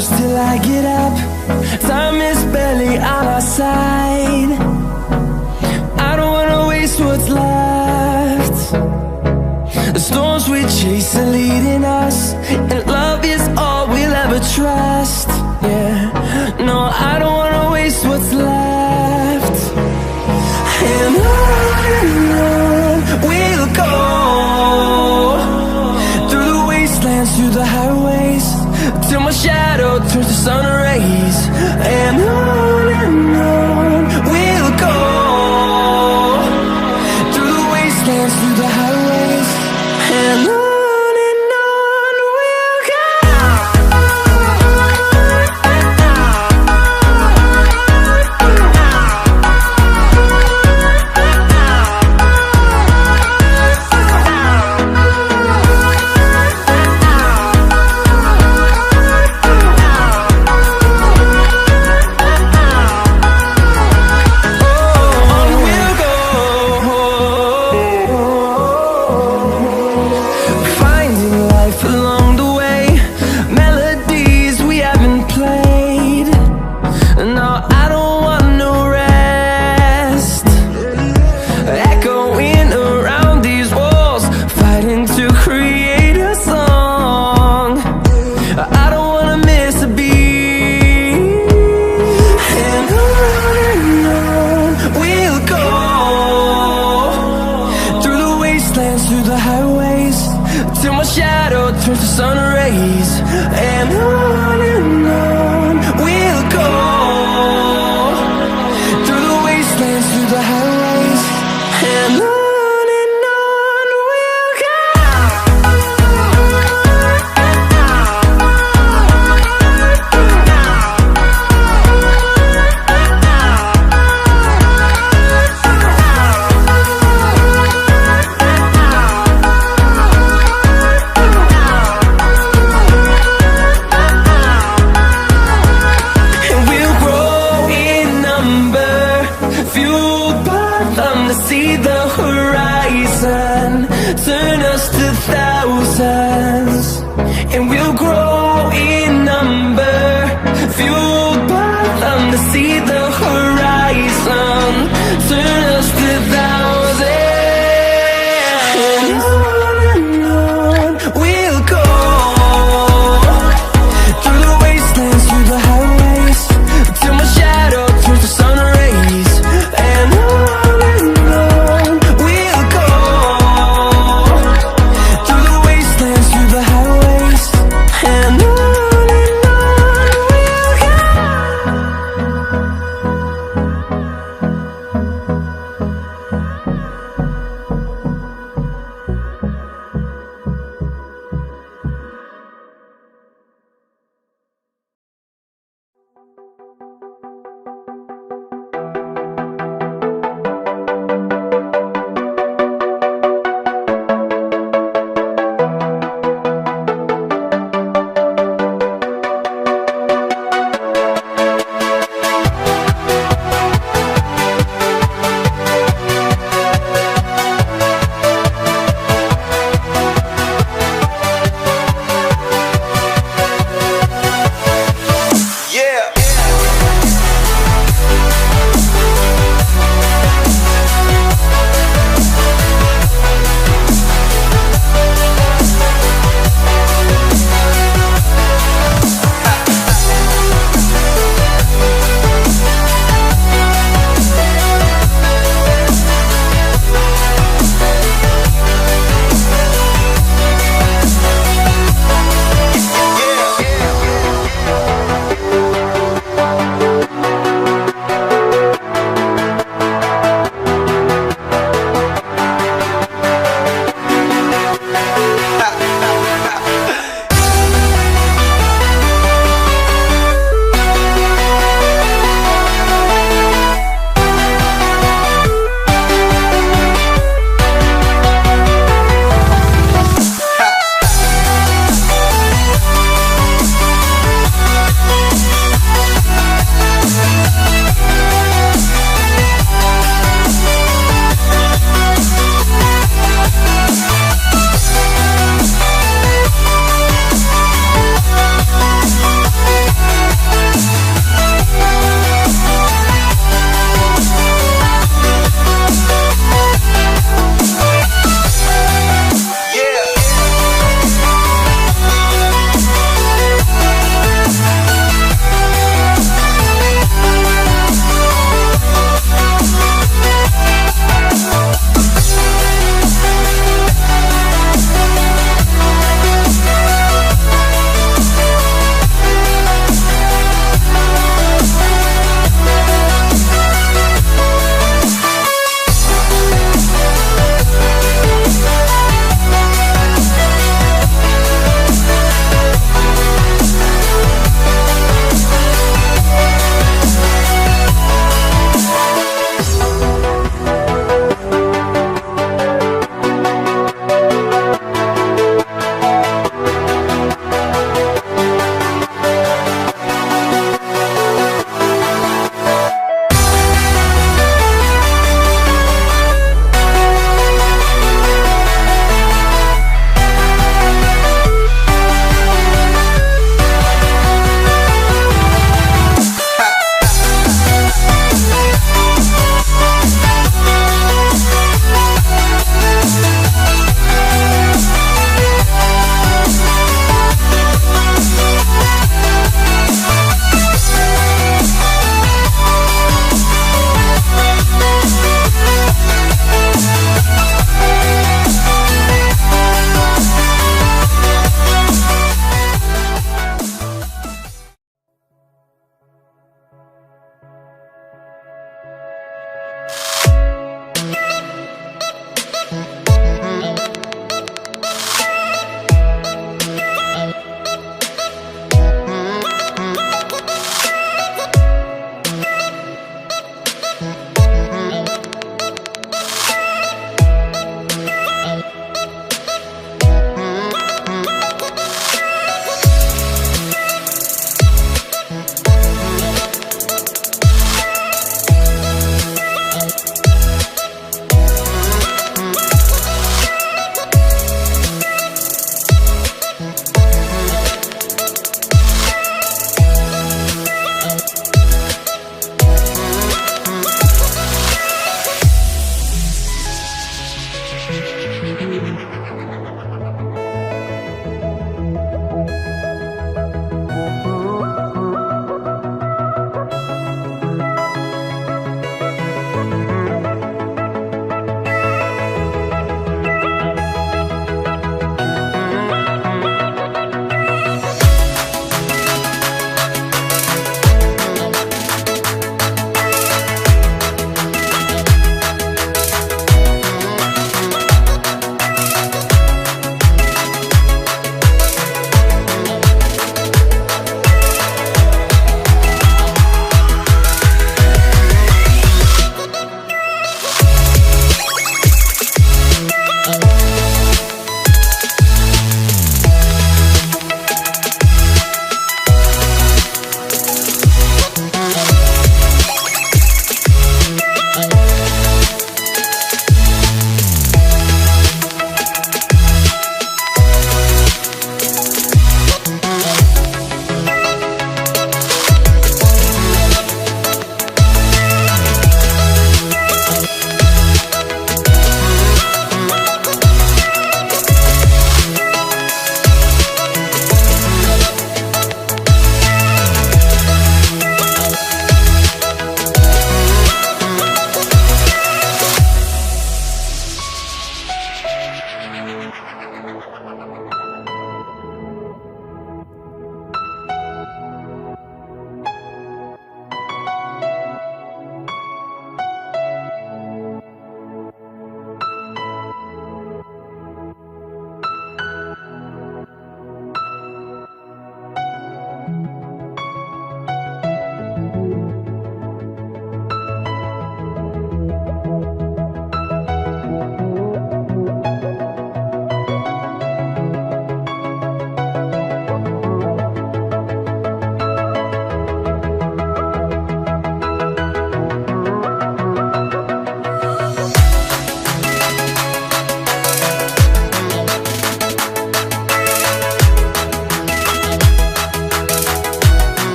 close till I get up. Time is barely on our side. I don't wanna waste what's left. The storms we chase are leading us, and love is all we'll ever trust. Yeah, no, I don't wanna waste what's left. And on we'll go, through the wastelands, through the highways, till my shadow turns to sun rays. And on we'll go, through the wastelands, through the highways, and on we'll go. Through the highways, till my shadow turns to sun rays. And on we'll go, through the wastelands, through the highways, and on we'll go. To see the horizon, turn us to thousands, and we'll grow in number, fueled by them. To see the horizon, turn us to thousands, and on we'll go, through the wastelands, through the highways, till my shadow turns to sun rays. And we'll go, through the wastelands,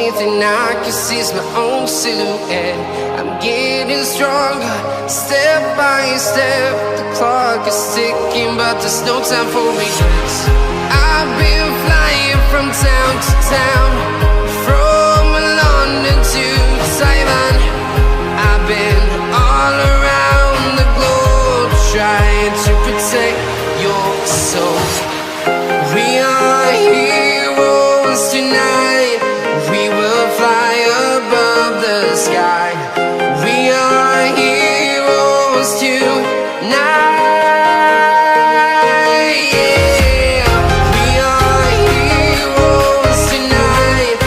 only thing I can see is my own silhouette. I'm getting stronger, step by step. The clock is ticking, but there's no time for regrets. I've been flying from town to town, from London to Taiwan. I've been all around the globe, trying to protect your soul. We are heroes tonight. We will fly above the sky. We are heroes tonight. Yeah. We are heroes tonight.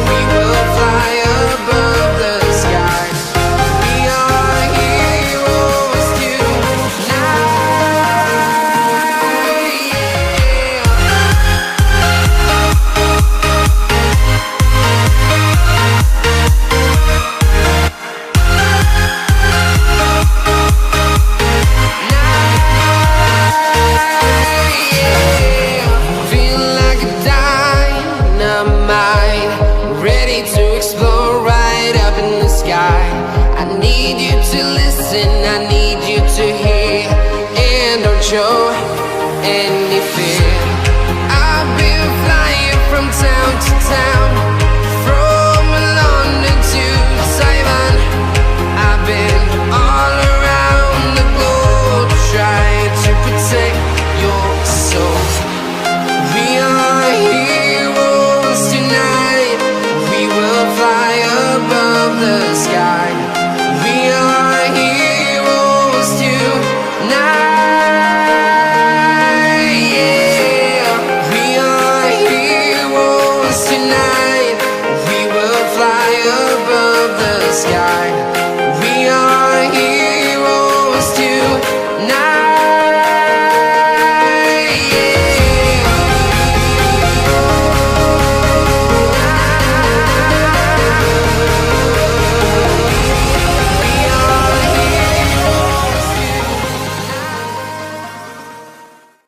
We will fly above the sky. We are heroes tonight. Feel like a dynamite, ready to explode right up in the sky. I need you to listen, I need you to hear, and don't show any fear. I've been flying from town to town, from London to Taiwan. I've been all around the globe, trying to protect your soul. We are heroes tonight. We will fly above the sky.